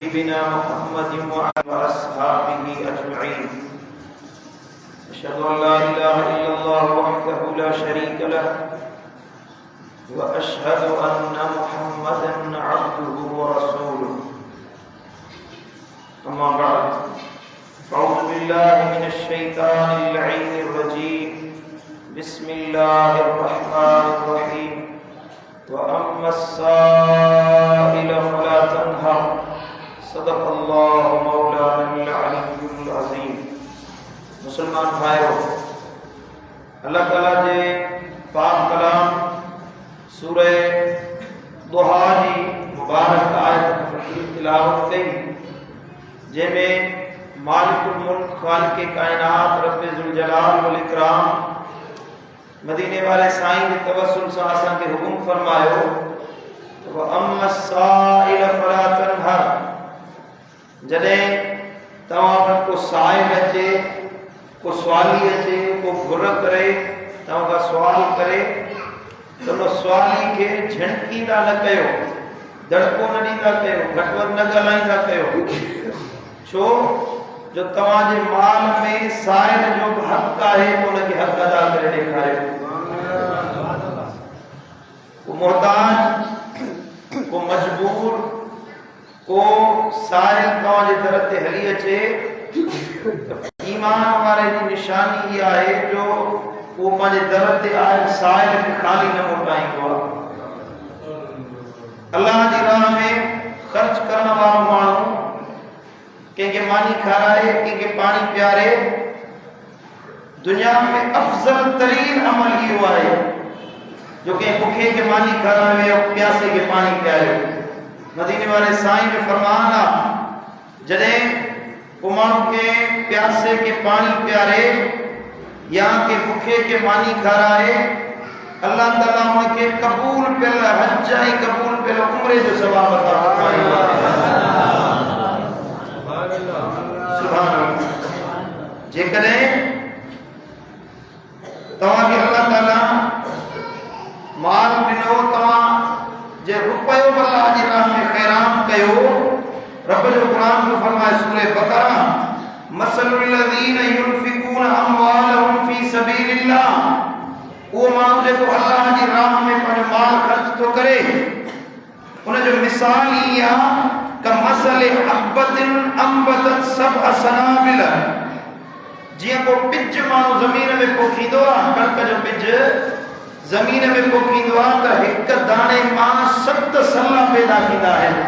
نبينا محمد وعلى أصحابه أجمعين. أشهد أن لا إله إلا الله وحده لا شريك له وأشهد أن محمدا عبده ورسوله. أما بعد، فأعوذ بالله من الشيطان اللعين الرجيم. بسم الله الرحمن الرحيم. وأما السائل فلا تنهر. صدق الله مولانا العلي العظيم. मुसलमान भाइयों, अल्लाह ताला जे पाक कलाम सूरह दुहा जी मुबारक आयत की तिलावत कई, जंहिंमें मालिकुल मुल्क खालिक़े कायनात रब्बे ज़ुल जलाल वल इकराम मदीने वाले साईं के तवस्सुल सां असां खे हुकुम फरमायो त अम्मा साइल फला तनहर। जॾहिं तव्हां वटि को साइल अचे, को सवाली अचे, को घुर करे तव्हां खां सुवाल करे त उन सवाली खे झिणकींदा न कयो, दड़को न ॾींदा कयो, घटि न ॻाल्हाईंदा कयो। छो जो तव्हांजे माल में साइल जो हक़ आहे, उनखे हक़ अदा करे ॾेखारियो। को मोहताज, को मजबूर, को साइल तव्हांजे दर ते हली अचे, ईमान वारे जी निशानी इहा आहे जो वो पंहिंजे दर ते आयल साइल खे ख़ाली न मोटाईंदो आहे। अल्लाह जी राह में ख़र्च करण वारो माण्हू कंहिंखे मानी खाराए, कंहिंखे पाणी पियारे, दुनिया में अफज़ल तरीन अमल इहो आहे जो कंहिं बुखे खे मानी खाराए या प्यासे खे पाणी पियारे। मदीने वाले साईं जो फरमान आहे, जॾहिं को माण्हू के प्यासे के पानी प्यारे या के भूखे के मानी खाराए, अल्लाह ताला उनके कबूल पियल हज ऐं कबूल पियल उम्रे जो सवाब अता फरमाईंदो आहे। सुभान अल्लाह। जेकॾहिं तव्हांखे अल्लाह ताला माल ॾिनो, तव्हां जे रुपयो अल्लाह जी राह में ख़ैरात कयो, रब जो कुरान जो फरमाए सूरह बकरा, मसलुल लज़ीना युनफिकून अमवालहुम फी सबीलिल्लाह। वो माण्हू जेको अल्लाह जी राह में पंहिंजो माल ख़र्च थो करे, उन जो मिसाल ई आहे कमसल हब्बतिन अंबतत सबअ सनाबिल। जीअं को ॿिज माण्हू ज़मीन में पोखींदो आहे, कणिक जो ॿिज ज़मीन में पोखींदो आहे त हिकु दाणे मां 7 सला पैदा थींदा आहिनि।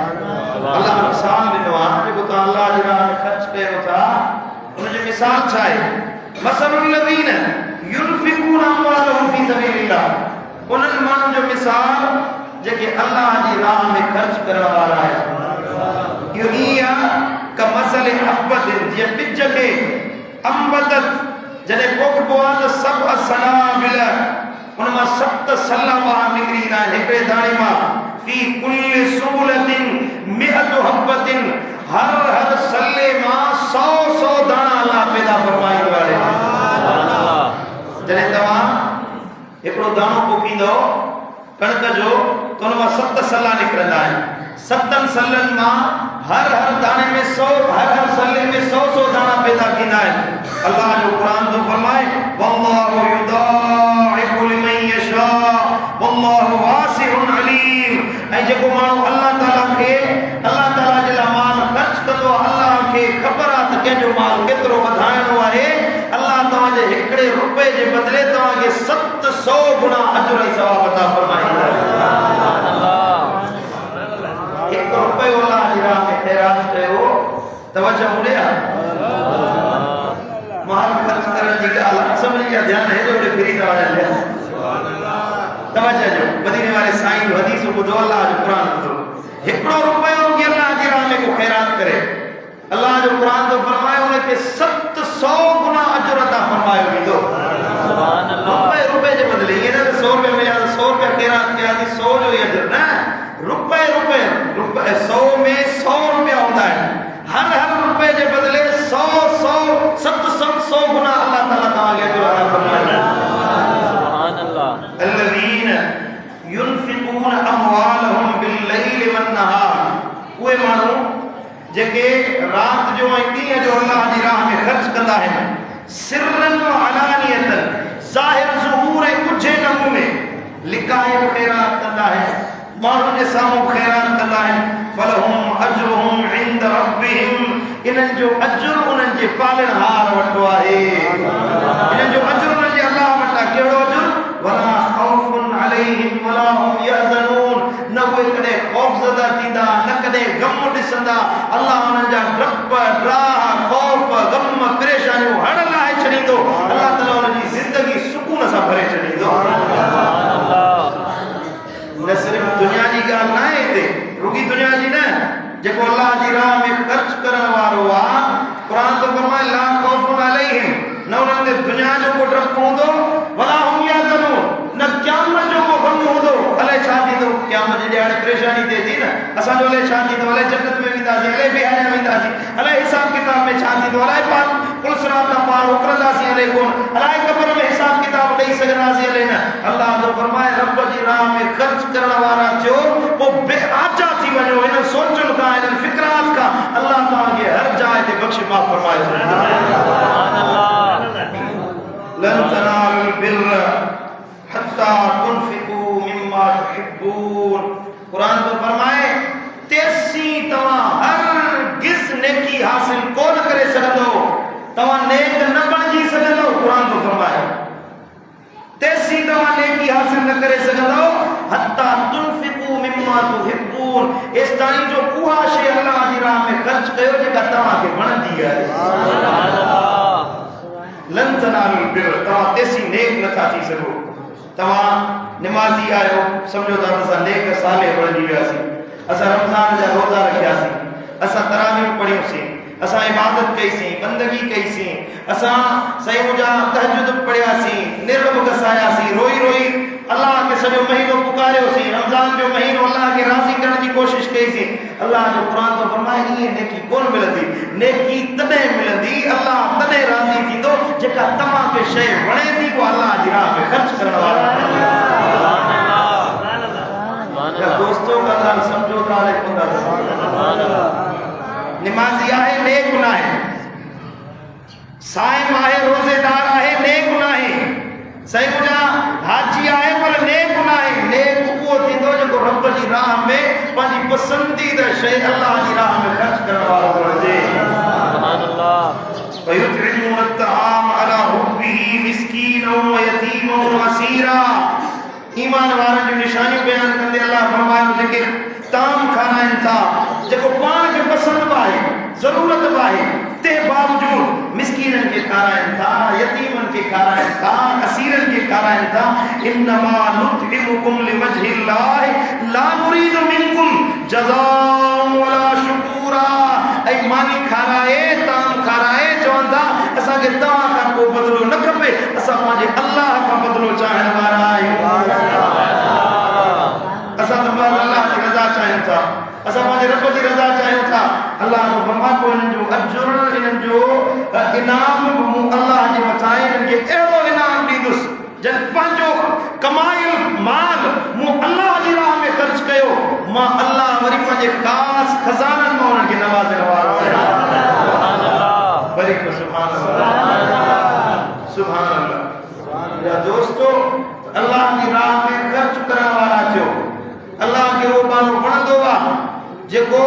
अल्लाह मिसाल ॾिनो आहे, जेको तव्हां अल्लाह जी राह में ख़र्च कयो था, उन जो मिसाल छा आहे? मसलुल लज़ीना युनफिकून अमवालहुम फी सबीलिल्लाह। उन्हनि माण्हुनि जो मिसाल जेके अल्लाह जी राह में ख़र्च करण वारा आहिनि। इहो ई आहे कमसल हब्बतिन, जीअं ॿिज खे अंबतत जॾहिं पोखिबो आहे त सब सनाबिल, उन मां 7 सला ॿाहिरि निकिरी ईंदा आहिनि हिकिड़े दाणे मां। फी कुल्ल सूलतिन मिअतु हब्बतिन, हर सले मां 100 दाणा अल्लाह पैदा फरमाईंदो आहे। जॾहिं तव्हां हिकिड़ो दाणो पोखींदो कणिक जो, त उन मां 7 सला निकिरंदा आहिनि। 7 सलनि मां हर दाणे में 100, हर सले में 100 दाणा पैदा थींदा आहिनि। अल्लाह जो कुरान थो फरमाए, वल्लाहु युदाइफु लिमन यशा वल्लाहु वासिउन अलीम। ऐं जेको माण्हू अल्लाह ताला जे लाइ माल ख़र्च कंदो आहे, अल्लाह खे ख़बर आहे त कंहिंजो माल केतिरो वधाइणो आहे। अल्लाह तव्हांजे हिकिड़े रुपए जे बदिले तव्हांखे 700 गुना अजर ऐं सवाब अता फरमाईंदो। हिकु रुपयो अल्लाह जी राह में ख़ैरात कयो, तवज्जो मुड़े आहे। माल ख़र्च करण जी ॻाल्हि सभिनी जा ध्यानु हेॾो होॾे फिरी था वञनि। तवज्जो जो मदीने वाले साईं जो हदीस ॿुधो, अल्लाह जो क़ुरान ॿुधो। हिकिड़ो रुपयो बि अल्लाह जी राह में को ख़ैरात करे, अल्लाह जो क़ुरान थो फरमाए उनखे 700 गुना अजर अता फरमायो वेंदो। सुभान अल्लाह। रुपए जे बदिले ईअं न 100 रुपया मिलिया त 100 रुपया ख़ैरात कया थी 100 जो ई अजर न। रुपए 100 में 100 रुपया हूंदा आहिनि। हर रुपए जे बदिले 700 गुना अल्लाह ताला तव्हांखे अजर अता फरमाईंदो। सुभान अल्लाह। अल्लज़ीना युनफिकून अमवालहुम बिल लैल वन नहार। उहे माण्हू जेके रात जो ऐं ॾींहं जो अल्लाह जी राह में ख़र्च कंदा आहिनि सिरन व अलानियतन ज़ाहिर ज़ुहूर ऐं कुझे नमूने लिकाए ख़ैरात कंदा आहिनि माण्हुनि जे साम्हूं ख़ैरात कंदा आहिनि फलहुम अजरुहुम इंद रब्बिहिम इन्हनि जो अजुर उन्हनि जे पालनहार वटि आहे इन्हनि जो अजुर उन्हनि जे अल्लाह वटि आहे कहिड़ो अजुर वला खौफुन अलैहिम वला हुम यहज़नून न उहे कॾहिं ख़ौफ़ज़दा थींदा न कॾहिं ग़म ॾिसंदा अल्लाह उन्हनि जा डप ड्राह ख़ौफ़ ग़म परेशानियूं हड़ लाहे छॾींदो अल्लाह ताला उन्हनि जी ज़िंदगी सुकून सां भरे छॾींदो न सिर्फ़ दुनिया जी ॻाल्हि न आहे हिते रुॻी दुनिया जी न जेको अल्लाह जी राह में ख़र्च करण वारो आहे क़ुर तो फरमाए ला खौफुन अलैहिम न उन्हनि ते दुनिया जो को डप हूंदो वला हुम यहज़नून न क़यामत जो को ग़म हूंदो अलाए छा थींदो क़यामत जी हाणे परेशानी थिए थी न असांजो अलाए छा थींदो अलाए जन्नत में वेंदासीं अलाए बेहया वेंदासीं अलाए हिसाब किताब में छा थींदो अलाए पुलसरात खां पार उकरंदासीं अलाए कोन अलाए क़ब्र में हिसाब किताब ॾेई सघंदासीं अलाए न अल्लाह जो फरमाए रब जी राह में ख़र्च करण वारा थियो पोइ बेआजा थी वञो इन सोचुनि खां इन फिक्रात खां अल्लाह तव्हांखे हर जाइ ते बख़्श माफ़ फरमाए छॾींदो लन तनालुल बिर्र हत्ता तुनफिकू मिम्मा तुहिब्बून कुरान तो फरमाए तेसी तव्हां हरगिज़ नेकी हासिल कोन करे सघंदो तव्हां नेक न बणिजी सघंदो कुरान तो फरमाए तेसी तव्हां नेकी हासिल न करे सघंदो हत्ता तुनफिकू मिम्मा तुहिब्बून इस ताईं जो उहा शइ अल्लाह जी राह में ख़र्च कयो जेका तव्हांखे वणंदी आहे सुभान अल्लाह लन तनालुल बिर्र तव्हां तेसी नेक नथा थी सघो तव्हां निमाज़ी आहियो सम्झो था असां नेक साले बणिजी वियासीं असां रमज़ान जा रोज़ा रखियासीं असां तरावीह पढ़ियूंसीं असां इबादत कईसीं बंदगी कईसीं असां सयूं जा तहजुद पढ़ियासीं निर्ब घसायासीं रोई रोई अल्लाह के सॼो महीनो पुकारियोसीं रमज़ान जो महीनो अल्लाह के राज़ी करण जी कोशिश कईसीं अल्लाह जो क़ुर तो फरमाए ईअं नेकी कोन मिलंदी नेकी तॾहिं मिलंदी अल्लाह तॾहिं राज़ी थींदो जेका तव्हांखे शइ वणे थी उहा अल्लाह जी राह में ख़र्च करण वारा दोस्तों का ॻाल्हि सम्झो था निमाज़ी आहे नेक न आहे साइम आहे रोज़ेदार आहे नेक न आहे सयूं जा हाजी आहे पर नेक न आहे नेक उहो थींदो जेको रब जी राह में पंहिंजी पसंदीदा शइ अल्लाह जी राह में ख़र्च करण वारो हुजे सुभान अल्लाह वयुतइमून अत्तआम अला हुब्बिही मिस्कीनन व यतीमन व असीरा ईमान वारनि जूं निशानियूं बयान कंदे अल्लाह फरमायो जेके ताम खाराइनि था जेको पाण खे पसंदि बि आहे ज़रूरत बि आहे ते बावजूद मिस्कीननि खे खाराइनि था यतीमनि खे खाराइनि था असीरनि खे खाराइनि था इन्नमा नुतइमुकुम लिवजहिल्लाह ला नुरीदु मिनकुम जज़ाअन वला शुकूरा ऐं मानी खाराए ताम खाराए चवनि था असांखे तव्हां खां को बदिलो न खपे असां पंहिंजे अल्लाह खां बदिलो चाहिण वारा आहियूं असां त अल्लाह जी रज़ा चाहियूं था असां पंहिंजे रब जी रज़ा चाहियूं था अल्लाह जो फरमाए पोइ इन्हनि जो अजुर इन्हनि जो इनाम मूं अल्लाह जे मथां इन्हनि खे अहिड़ो इनाम ॾींदुसि जन पंहिंजो कमायल माल मूं अल्लाह जी राह में ख़र्च कयो मां अल्लाह वरी पंहिंजे ख़ासि खज़ाननि मां उन्हनि खे नवाज़ण वारो आहियां वरी सुभान अल्लाह सुभान अल्लाह या दोस्तो अल्लाह जी राह में ख़र्च करण वारा थियो अल्लाह के वो बानो वणंदो आहे जेको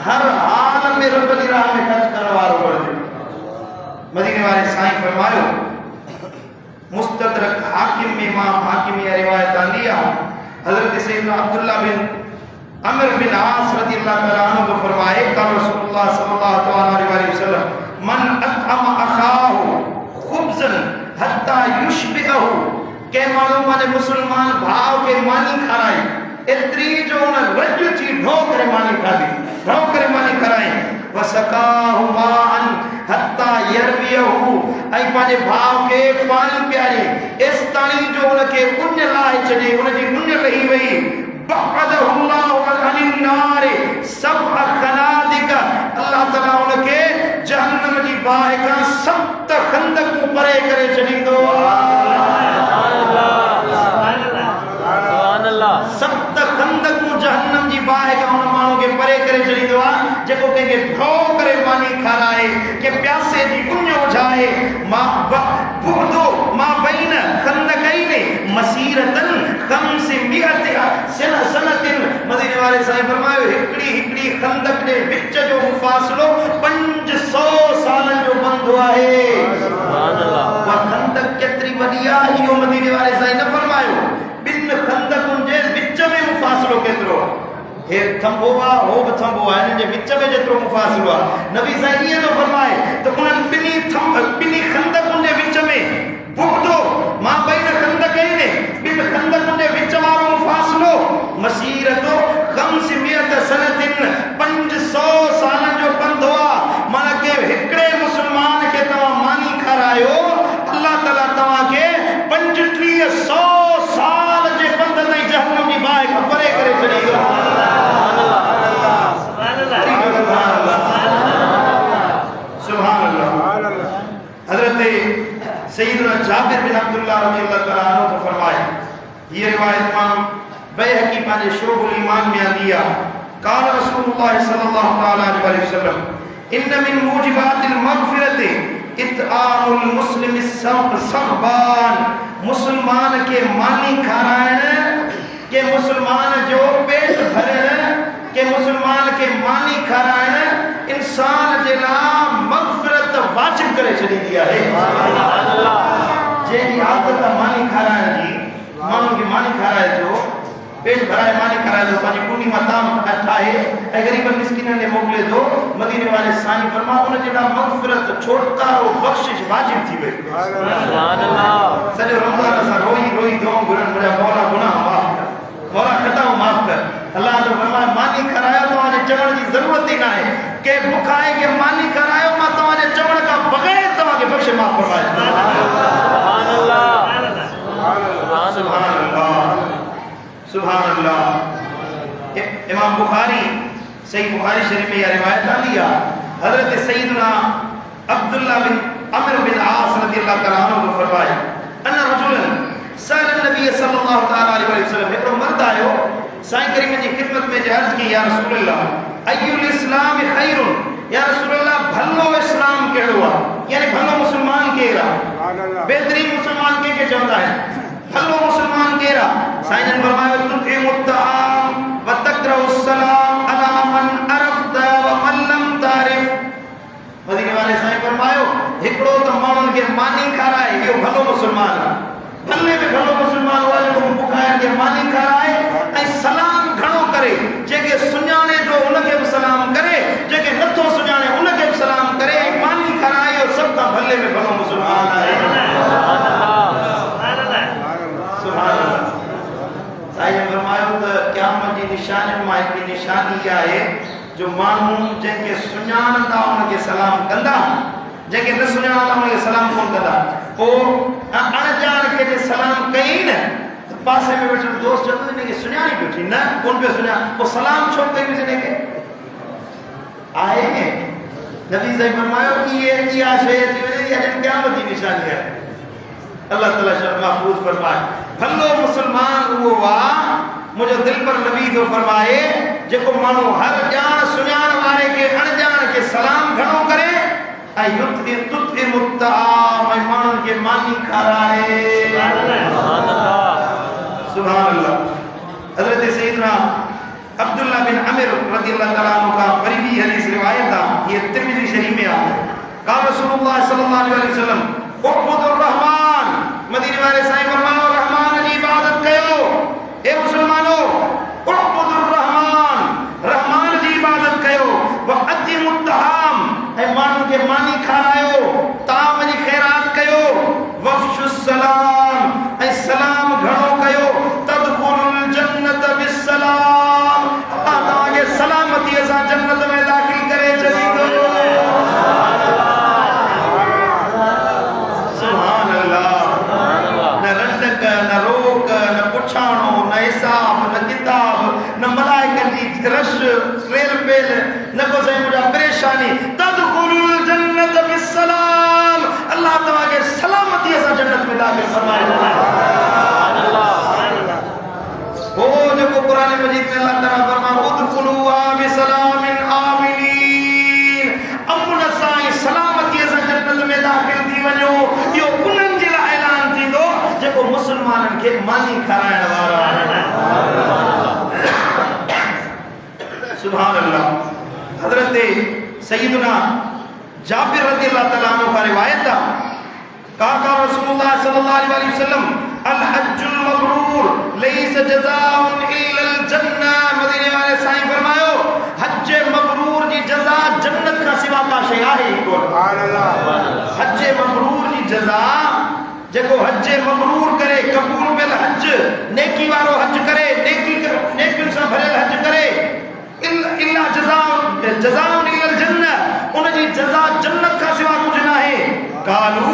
हर हाल में रब जी राह में ख़र्च करण वारो बणिजे मदीने वाले साईं फरमायो मुस्तदरक हाकिम में इमाम हाकिम या रिवायत आंदी आहे हज़रत सैयदना अब्दुल्ला बिन अमर बिन आस रज़ियल्लाहु तआला अन्हु को फरमाए क़ाल रसूलुल्लाह सल्लल्लाहु तआला अलैहि वसल्लम मन अतअम अखाहु खुब्ज़न हत्ता युशबिहु के माण्हू पंहिंजे मुस्लमान भाउ खे मानी खाराई एतिरी जो उन रज थी ढो करे मानी खाधी ढो करे मानी खाराई वसकाहु माअन हत्ता यरविहु ऐं पंहिंजे भाउ खे पाणी पियारी एस ताणी जो उनखे उन लाहे छॾी उनजी उन लही वई बअदहुल्लाहु अनिन नार सब खनादिक अल्लाह ताला उनखे जहन्नम जी बाहि खां सख़्त खंदकूं परे करे छॾींदो सख़्त खंदकूं जहन्नम जी बाहि खां उन माण्हू खे परे करे छॾींदो आहे जेको के भो करे मानी खाराए के प्यासे दी उन्य उठाए मा बुदो मा बैन खंदकैन मसीरतन खम्स मिअत सनतिन मदीने वाले साईं फरमायो हिकड़ी खंदक दे विच जो फासलो 500 सालन जो बंदो आहे। सुभान अल्लाह। वा खंदक केतरी वडी आहे इहो मदीने वाले साईं न फरमायो बिन खंदकुन जे विच में मुफासलो केतरो हे थंबो आहे हो बि थंबो आहे इन जे विच में जेतिरो मुफासिलो आहे नबी साईं इहो थो फरमाए त उन्हनि ॿिन्ही खंदकुनि जे विच में बुग़्दो मां बैन खंदकैन ॿिनि खंदकुनि जे विच वारो मुफासिलो मसीरतो खम्स मिअत सनतिन 500 सालनि जो पंधु आहे। माना के हिकिड़े मुस्लमान खे तव्हां मानी खारायो अल्लाह ताला तव्हांखे 3500 साल जे पंध ताईं जहन्नम जी बाहि खां परे करे छॾींदो। सैयदना जाबिर बिन अब्दुल्लाह रज़ियल्लाहु तआला अन्हु तो फरमाए ये रिवायत इमाम बैहक़ी पांजे शोबुल ईमान में आंदी आहे क़ाल रसूलुल्लाह सल्लल्लाहु तआला अलैहि वसल्लम इन मिन मूजिबातिल मग़फ़िरति इतआमुल मुस्लिम सग़बान मुसलमान के मानी खाराइण के मुसलमान जो पेट भरण के मुसलमान के मानी खाराइण इंसान जे लाइ मग़फ़िरत वाजिब करे छॾींदी आहे। जंहिंजी आदत मानी खाराइण जी माण्हुनि खे मानी खाराए थो पेट भराए मानी खाराए थो पंहिंजी कुंडी मां ताम ठाहे ऐं ग़रीबनि मिस्किननि खे मोकिले थो मदीने वाले साईं फरमा उन जे लाइ मग़फ़िरत छोड़कारो बख़्शिश वाजिब थी वई। सुभान अल्लाह। सॼो रमज़ान असां रोई रोई दुआऊं घुरनि मुंहिंजा मौला गुनाह माफ़ कर मौला ख़ताऊं माफ़ कर। अल्लाह जो फरमाए मानी खारायो तव्हांजे चवण जी ज़रूरत ई न आहे के बुखाए के मानी खारायो मां तव्हांजे चवण खां बग़ैर तव्हांखे बख़्शे माफ़ फरमाए। सुभान अल्लाह सुभान अल्लाह सुभान अल्लाह। इमाम बुखारी सही बुखारी शरीफ में यह रिवायत आती है हज़रत सैयदना अब्दुल्लाह बिन अमर बिन आस रज़ियल्लाहु तआला अन्हु फरमाए अन रजुलन सअल नबी सल्लल्लाहु तआला अलैहि वसल्लम हिकिड़ो मर्द आयो साईं करीम जी खिदमत में अर्ज़ की या रसूल अल्लाह अय्युल इस्लाम खैरुन या रसूल अल्लाह भलो इस्लाम कहिड़ो आहे यानी भलो मुसलमान केरु आहे बेहतरीन मुसलमान कंहिंखे चवंदा आहिनि भलो मुसलमान केरु आहे साईं जन फरमायो तुतिमुत तआम व तक़रउस सलाम अला मन अरफ़्त व मन लम तारिफ़। मदीने वाले साईं फरमायो हिकिड़ो त माण्हुनि खे मानी खाराए इहो भलो मुसलमान आहे भले में भलो मुसलमान हुआ जेको बुखाइनि खे मानी खाराए ऐं सलाम घणो करे जेके सुञाणे थो उनखे बि सलाम करे जेके नथो सुञाणे उनखे बि सलाम करे ऐं मानी खाराए इहो सभु खां भले में भलो मुसलमान आहे। सुभान अल्लाह। साईं फरमायो त क़यामत जी निशानियुनि मां हिकिड़ी निशानी आहे जो माण्हू जंहिंखे सुञाणंदा उनखे सलाम कंदा जेके न सुञाणंदा उनखे सलाम कोन कंदा पोइ अणजाण खे जे सलाम कई न पासे में वेठल दोस्त चवंदो इनखे सुञाणी पियो थी न कोन पियो सुञाण पोइ सलाम छो कई इनखे आहे नबी साईं फरमायो इहा शइ थी वञे इहा क़यामत जी निशानी आहे। अल्लाह ताला शर्म महफूज़ फरमाए भलो मुसलमान उहो आहे मुंहिंजो दिल पर नबी थो फरमाए जेको माण्हू हर ॼाण सुञाण वारे खे अणजाण खे सलाम घणो करे ऐं तुतिमुत तआम ऐं माण्हुनि खे मानी खाराए। सुभान अल्लाह। हज़रत सैयदना अब्दुल्लाह बिन अमर रज़ियल्लाहु तआला अन्हु का वरी हदीस रिवायत आहे ये तिरमिज़ी शरीफ में आहे क़ाल रसूलुल्लाह सल्लल्लाहु अलैहि वसल्लम उअब्दुर रहमान मदीने वाले साईं फरमायो रहमान जी इबादत कयो ए मुसलमानो उअब्दुर रहमान रहमान जी इबादत कयो व अतिमुत तआम ऐं माण्हुनि खे मानी खारायो ताम जी ख़ैरात कयो वफ़्शुस सलाम ऐं सलाम घणो कयो तदखुलुल जन्नत बिस्सलाम अल्लाह तव्हांखे सलामतीअ सां जन्नत में दाख़िल करे छॾींदो। सुभान अल्लाह। न रंडक न रोक न पुछाणो न हिसाब न किताब न मलाइकनि जी रश रेल पेल न को साईं मुंहिंजा परेशानी तदखुलुल जन्नत बिस्सलाम अल्लाह तव्हांखे सलामतीअ सां जन्नत में दाख़िल फरमाए। हो जेको क़ुरान मजीद में अल्लाह ताला फरमाए उदखुलूहा बिसलामिन आमिनीन दाखिल थी वञो इहो उन्हनि जे लाइ ऐलान थींदो जेको मुस्लमाननि खे मानी खाराइण वारा आहिनि। सुभान अल्लाह। हज़रत सय्यदना जाबिर रज़ियल्लाहु तआला अन्हु का रिवायत है काका रसूलुल्लाह सल्लल्लाहु अलैहि वसल्लम अल हज्जुल मबरूर लैस जज़ाउन इल्ला अल जन्नह। मदीने वाले साईं फरमायो हज मबरूर जी जज़ा जन्नत का सिवा का शै आहे को। सुभान अल्लाह। हज मबरूर जी जज़ा जेको हज मबरूर करे कबूल बिल हज नेकी वारो हज करे नेकी सां भरियल हज करे इल्ला जज़ाउन इल्ला अल जन्नह उन जी जज़ा जन्नत का सिवा कुछ ना है। कालू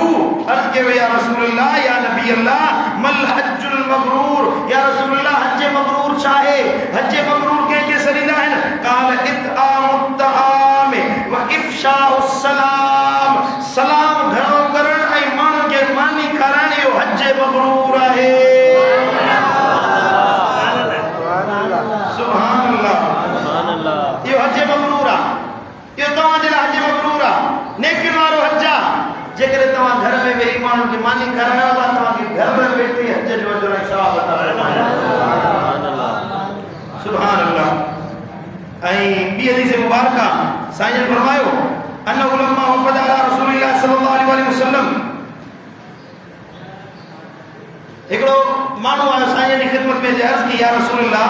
अर्ज के या रसूलुल्लाह या नबी अल्लाह मल हज्जुल मबरूर। या रसूलुल्लाह हज मबरूर चाहे हज मबरूर के सरीदा है। काल इतआमुत तआम व इफशाउस सलाम। सलाम घणो करण ऐं माण्हुनि खे मानी खाराइण इहो हज मबरूर आहे। सुभान अल्लाह। इहो हज मबरूर आहे। इहो तव्हां जे लाइ हज मबरूर आहे नेकियुनि वारो हज आहे। जेकर तव्हां घर में वेही माण्हुनि खे मानी खारायो था तव्हांखे घर में वेठे हज जो अजर ऐं सवाब अता फरमाए। सुभान अल्लाह। ऐं ॿी हदीस मुबारका साईं जन फरमायो अन्नहु लम्मा वफ़द अला रसूलिल्लाह सल्लल्लाहु अलैहि वसल्लम। हिकिड़ो माण्हू आयो साईं जी ख़िदमत में अर्ज़ की या रसूलल्लाह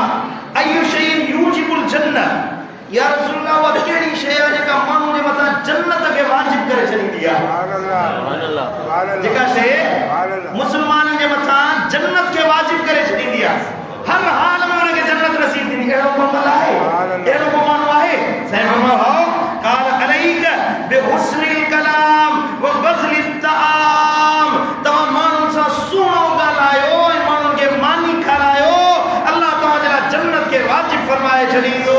अय्यु शैइन यूजिबुल जन्नह। या रसूलल्लाह वो कहिड़ी शइ आहे जेका माण्हू जे मथां जन्नत खे वाजिब करे छॾींदी आहे। सुभान अल्लाह। जेका शइ मुस्लमाननि जे मथां जन्नत खे वाजिब करे छॾींदी आहे हर हाल में उनखे जन्नत नसीब थींदी। अहिड़ो को आहे अहिड़ो को माण्हू आहे। साईं फरमायो काल अलैक बिहुस्निल कलाम व बज़लित तआम। तव्हां माण्हुनि सां सुहिणो ॻाल्हायो ऐं माण्हुनि खे मानी खारायो अल्लाह तव्हां जे लाइ जन्नत खे वाजिब फरमाए छॾींदो।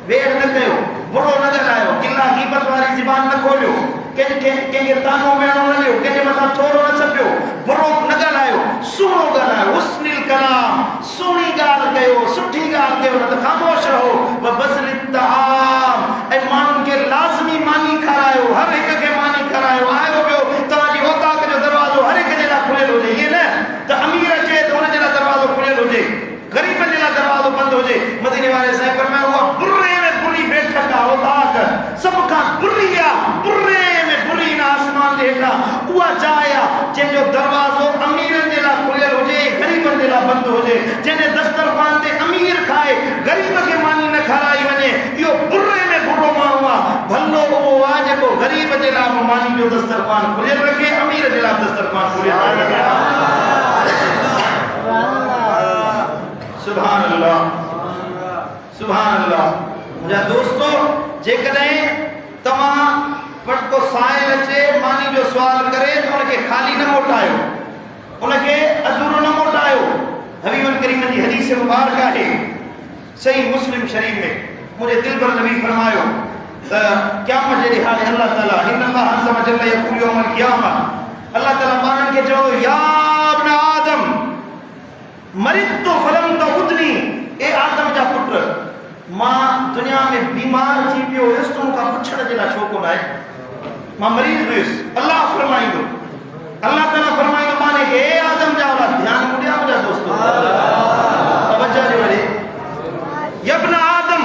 वेर न कयो बुरो न ॻाल्हायो गिला गीबत वारी ज़बान न खोलियो कंहिंखे तानो वेणो न ॾियो कंहिंजे मथां थोरो न छपियो बुरो न ॻाल्हायो सुहिणो ॻाल्हायो हुस्निल कलाम सुहिणी ॻाल्हि कयो सुठी ॻाल्हि कयो न त ख़ामोश रहो। व बज़लित तआम ऐं माण्हुनि खे लाज़मी मानी खारायो हर हिक खे मानी खारायो। आयो वियो तव्हांजी औताक जो दरवाज़ो हर हिक जे लाइ खुलियल हुजे। ईअं न त अमीर अचे त हुन जे लाइ दरवाज़ो खुलियल हुजे ग़रीब जे लाइ दरवाज़ो बंदि हुजे। मदीने वाले साईं फरमायो उहा बुरे में बुरी बैठक आहे औताक सभ खां बुरी आहे बुरे में बुरी न आसमान जे हेठां उहा जाइ आहे जंहिंजो दरवाज़ो अमीरनि जे लाइ खुलियल हुजे ग़रीबनि जे लाइ बंदि हुजे। जंहिंजे दस्तरख़्वान ते अमीर खाए ग़रीब खे मानी न खाराई वञे इहो बुरे में बुरो माण्हू आहे। भलो उहो आहे जेको ग़रीब जे लाइ मानी जो दस्तरख़्वान खुलियल रखे अमीर जे लाइ दस्तरख़्वान खुलियल रखे। सुभान अल्लाह। सुभान अल्लाह। मुंहिंजा दोस्तो जेकॾहिं तव्हां वटि को साइल अचे मानी जो सुवाल करे त उनखे ख़ाली न मोटायो उनखे अधूरो न मोटायो। हबीबुल करीम जी हदीस मुबारक आहे सही मुस्लिम शरीफ में मुझे दिल पर नबी फरमायो त क़यामत जे ॾींहुं अल्लाह ताला इन्नल्लाह अज़्ज़ व जल्ल यक़ूलु यौमल क़ियामा अल्लाह ताला माण्हुनि खे चवंदो या इब्न आदम मरिदतु फलम तउदनी। ए आदम जा पुट मां दुनिया में बीमार थी पियो हुयुसि तूं मूंखां पुछण जे लाइ छो कोन आहे मां मरीज़ हुयुसि। अल्लाह फरमाईंदो अल्लाह ताला फरमाईंदो माने हे आदम जा औलाद ध्यान ॾियो मुंहिंजा दोस्तो तवज्जो ॾियो वरी या इब्न आदम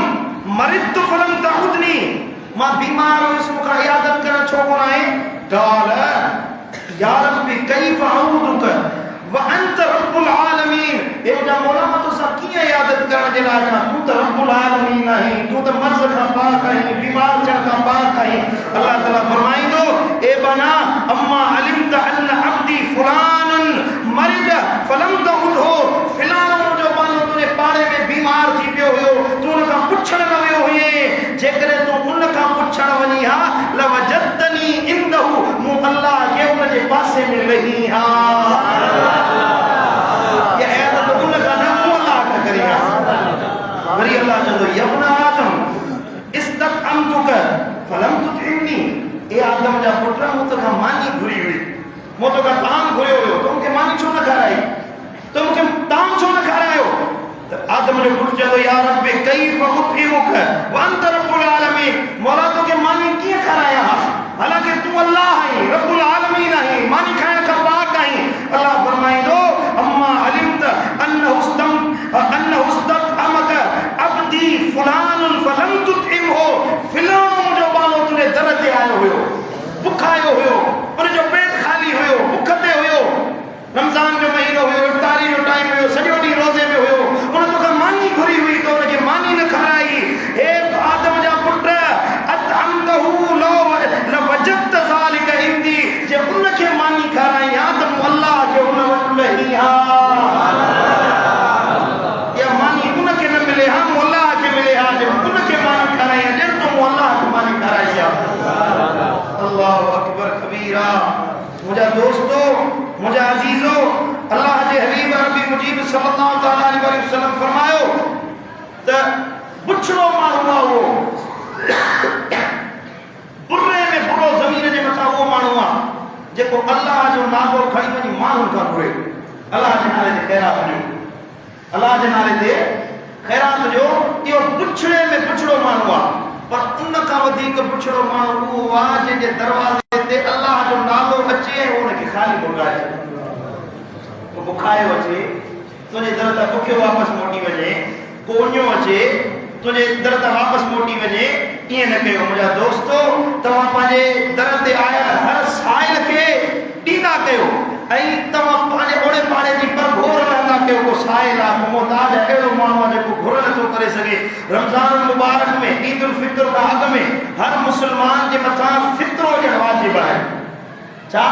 मरिदतु फलम तउदनी मां बीमार हुयुसि मूंखां इयादत करण छो कोन आहे। क़ाल या रब्बी कैफ़ अऊदुक व अंत रब्बुल आलमीन। ए मुंहिंजा मौला मां तोसां कीअं इयादत करण जे लाइ अचां तूं त रब्बुल आलमीन आहीं तूं त मर्ज़ खां पाक आहीं बीमार थियण खां पाक आहीं। अल्लाह ताला फरमाईंदो ए बना अम्मा अलिमत अन अब्दी फुलान मरिद फलम तउदहु फलाणो मुंहिंजो बानो तुंहिंजे पाड़े में बीमार थी पियो हुयो तूं उन खां पुछण न वियो हुए जेकॾहिं तूं उन खां पुछण वञी हा लवजदनी इंदहु मूं अल्लाह खे उन जे पासे में लही हा। वरी अल्लाह चवंदो या इब्न आदम इस्ततअमतुक फलम तुतइमनी। ए आदम जा पुट मूं तोखां मानी घुरी हुई मूं तोखां ताम घुरियो हुयो तो मूंखे मानी छो न खाराई तो मूंखे ताम छो न खारायो। त आदम जो पुट पुछंदो या रब्बे कैफ उतिमुक व अंत रब्बुल आलमीन, मौला तो के मानी कीअं खाराया, हालांकि तू अल्लाह है, रब्बुल आलमीन है, मानी खाइण खां पाक है। अल्लाह फरमाईंदो अम्मा अलिमत अन्नहु इस्ततअमक अब्दी फुलान फलम तुतइमहु, फिलानो जो बालो तुने दर ते आयो हुयो, बुखायो हुयो, उन जो पेट खाली हुयो, बुख ते हुयो, रमजान जो महीनो हुयो, इफ्तारी जो टाइम हुयो, सॼो ॾींहुं रोज़े में हुयो, उन तोखां मानी घुरी हुई तो उनखे मानी न खाराई। हे आदम जा पुट अतअमतहु लवजदत ज़ालिक इंदी, जे उनखे मानी खाराई हा त मूं अल्लाह खे उन वटि लही हा, या मानी उनखे न मिले हा, मूं अल्लाह खे मिले हा, जे उनखे मानी खाराई हा, ॼण तो मूं अल्लाह खे मानी खाराई हा। अल्लाहु अकबर कबीरा। मुझा दोस्तों, मुझा अजीजो, अल्लाह जे हबीब अरबी मुजीब सल्लल्लाहु तआला अलैहि वसल्लम फरमायो त बुछड़ो माण्हू आहे वो, बुरे में बुरो ज़मीन जे मथां उहो माण्हू आहे जेको अल्लाह जो नालो खणी वञी माण्हुनि खां घुरे, अल्लाह जे नाले ते ख़ैरात ॾियो, अल्लाह जे नाले ते ख़ैरात ॾियो। इहो बुछड़े में बुछड़ो माण्हू आहे, पर उन खां वधीक बुछड़ो माण्हू उहो आहे जंहिंजे दरवाज़े ते अल्लाह जो नालो अचे ऐं उनखे ख़ाली घुराए, बुखायो अचे, तुंहिंजे दर तां बुखियो वापसि मोटी वञे, कोन्यो अचे, तुंहिंजे दर तां वापसि मोटी वञे, ईअं न कयो। मुंहिंजा दोस्तो, तव्हां पंहिंजे दर ते आयल हर साइल खे ॾींदा कयो ऐं तव्हां पंहिंजे ओड़े पाड़े जी परघोर रहंदा कयो। को साइल आहे, को मोहताज आहे, अहिड़ो माण्हू आहे जेको घुर नथो करे सघे। रमज़ान मुबारक में, ईद उल फितर खां अॻु में हर मुस्लमान जे मथां फितरो ॾियणु वाजिबु आहे। छा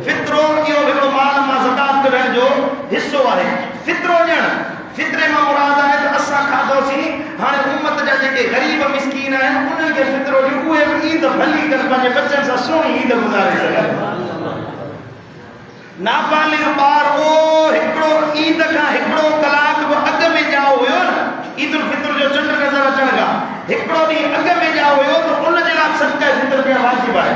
फितरो? इहो हिकिड़ो माल मां ज़कात कढण जो हिसो आहे। फितरो ॾियणु, फितरे मां मुराद आहे त असां खाधोसीं, हाणे उम्मत जा जेके ग़रीब मिस्कीन आहिनि उन्हनि खे फितरो ॾियूं, उहे बि ईद भली करे पंहिंजे बचनि सां सुहिणी ईद गुज़ारे सघनि। नाबालिग ॿार उहो हिकिड़ो ईद खां हिकिड़ो कलाक बि अॻु में ॼाओ हुयो न, ईद उल फितर जो चंड नज़र अचण खां हिकिड़ो ॾींहुं अॻु में ॼाओ हुयो त उनजे लाइ सदक़े फितर ॾियणु वाजिबु आहे।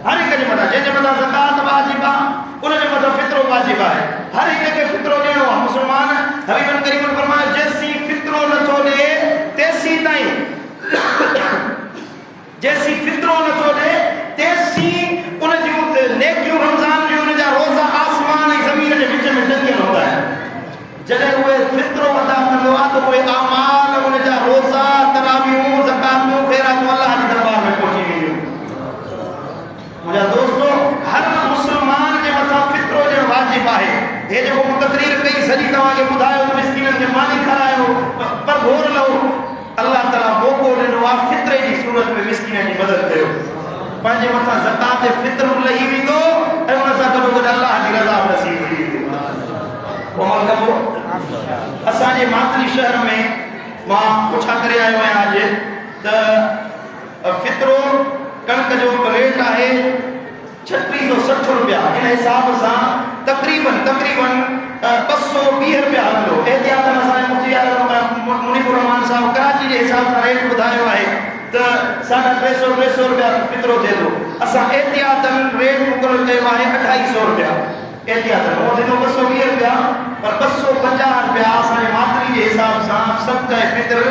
हर हिक जे मथां, जंहिंजे मथां ज़कात वाजिबु आहे उनजे मथां फितरो वाजिबु आहे। हर हिक खे फितरो ॾियणो आहे। मुस्लमान हबीबन करीमन फरमायो जेसीं फितरो नथो ॾे तेसीं ताईं, जेसीं फितरो नथो ॾे तेसीं उन जूं नेकियूं रमज़ान जूं उन जा रोज़ा आसमान ऐं ज़मीन जे विच में टंगियल हूंदा आहिनि। जॾहिं उहे फितरो अदा कंदो आहे त उहे आमाल उन जा रोज़ा, तरावियूं, ज़कातूं, ख़ैरातूं अल्लाह जे दरबार में पहुची वेंदियूं। मुंहिंजा दोस्तो, हर मुस्लमान जे मथां फितरो ॾियणु वाजिबु आहे। हे जेको मूं तक़रीर कई सॼी तव्हांखे ॿुधायो त मिस्कीननि खे मानी खारायो, पर घोर लहो, अल्लाह ताला मौक़ो ॾिनो आहे फितरे जी सूरत में मिस्कीननि जी मदद कयो। पंहिंजे मथां ज़कात फितर लही वेंदो ऐं उन सां गॾोगॾु अल्लाह जी रज़ा नसीब थी वेंदी। अमल कबो। असांजे मातरी शहर में मां पुछा करे आयो आहियां अॼु त फितरो कणक जो रेट आहे 3660 रुपया। इन हिसाब सां तक़रीबन 220 रुपया हलंदो। एहतियातन असांजे मुफ्ती मुनीबुर रहमान साहब कराची जे हिसाब सां रेट ॿुधायो आहे त 350 रुपया फितरो थिए थो। असां एहतियातन रेट मुक़ररु कयो आहे 250 रुपया। एहतियातन उहो थींदो 220 रुपया, पर 250 रुपया असांजे मातरी जे हिसाब सां सदक़े फितर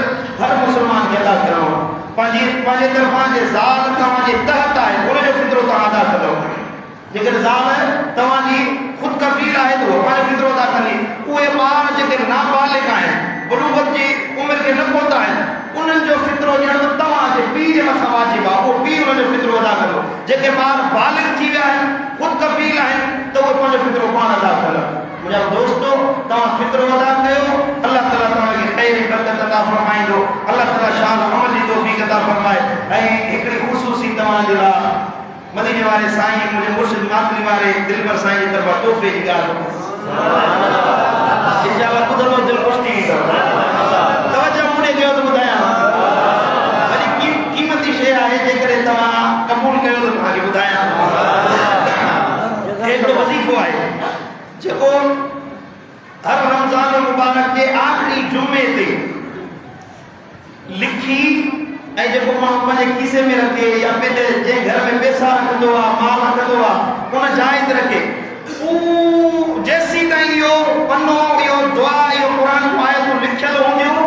हर मुस्लमान खे अदा करणो आहे। पंहिंजे तरफ़ां जे ज़ाल तव्हांजे तहत आहे उनजो फितरो तव्हां अदा कंदव। जेकर ज़ाल तव्हांजी ख़ुदि कफ़ील आहे त उहो पंहिंजो फितरो अदा कंदी। उहे ॿार जेके नाबालिग आहिनि, बुलूगत जी उमिरि खे न पहुता आहिनि, उन्हनि जो फितरो ॾियणु तव्हांजे पीउ जे मथां वाजिबु आहे। उहो पीउ उनजो फितरो अदा कंदो। जेके ॿार बालिग थी विया आहिनि, ख़ुदि कफ़ील आहिनि, त उहे पंहिंजो फितरो पाण अदा कंदा। मुंहिंजा दोस्तो, तव्हां फितरो अदा कयो, अल्लाह ताला तव्हांखे ख़ैर ऐं बरकत अता फ़रमाईंदो। अल्लाह ताला शान अमल जी तौफ़ीक़ अता फ़रमाए। ऐं हिकिड़ी ख़ुशूसी तव्हांजे लाइ मदीने वारे साईं, मुंहिंजे मुर्शिद मातरी वारे दिलबर साईं जी तरफ़ां तोहफ़े जी ॻाल्हि इंशाअल्लाह ॿुधंदो दिलि ख़ुशि थी वेंदो। तवजो मूंखे कयो त ॿुधायां, वरी क़ीमती शइ आहे, जेकॾहिं तव्हां क़बूल कयो त तव्हांखे ॿुधायां। हिकिड़ो वज़ीफ़ो आहे जेको हर रमज़ान मुबारक जे आख़िरी जुमे ते लिखी ऐं जेको माण्हू पंहिंजे खीसे में रखे या पंहिंजे जंहिं घर में पैसा रखंदो आहे, माल रखंदो आहे, उन जाइ ते रखे, जेसीं ताईं इहो पनो, इहो दुआ, इहो क़ुरान जूं आयतूं लिखियल हूंदियूं,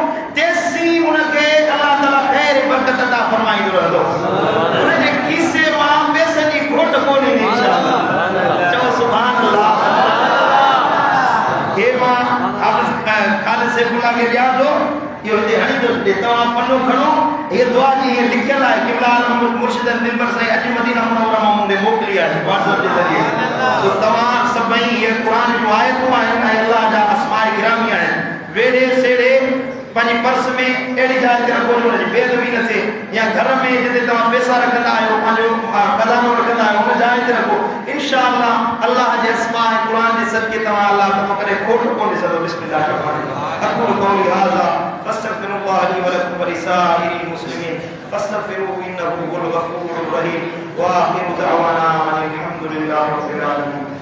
हाफिज खालिद सैफुल्लाह के रियाज़ हो यो दे हणी दो दे तवा पन्नो खणो ये दुआ जी ये लिखियल है क़िबला आलम मुर्शिद मिंबर से अज मदीना मुनव्वरा मामूने मोकली है व्हाट्सएप के जरिए तो तवा सभई ये कुरान जो आयतों आहिनि ऐं अल्लाह जा अस्माए गिरामी आहिनि वेड़े सेड़े पानी पर्स में एड़ी जाए ते रखो जो जी बेदबी न थे या घर में जिते तवा पैसा रखंदा आयो पांजो खजानो रखंदा आयो उन जाए ते रखो इंशाअल्लाह अल्लाह जे अस्माए कुरान जे सदके तवा अल्लाह तम करे खोट कोन सदो बिस्मिल्लाह रहमान रहीम अक़ूलु क़ौली हाज़ा फस्तग़फिरुल्लाह ली व लकुम व लिसाइरिल मुस्लिमीन फस्तग़फिरूहु इन्नहु हुवल गफूरुर रहीम व आखिरु दअवाना अनिल हम्दुलिल्लाहि रब्बिल आलमीन।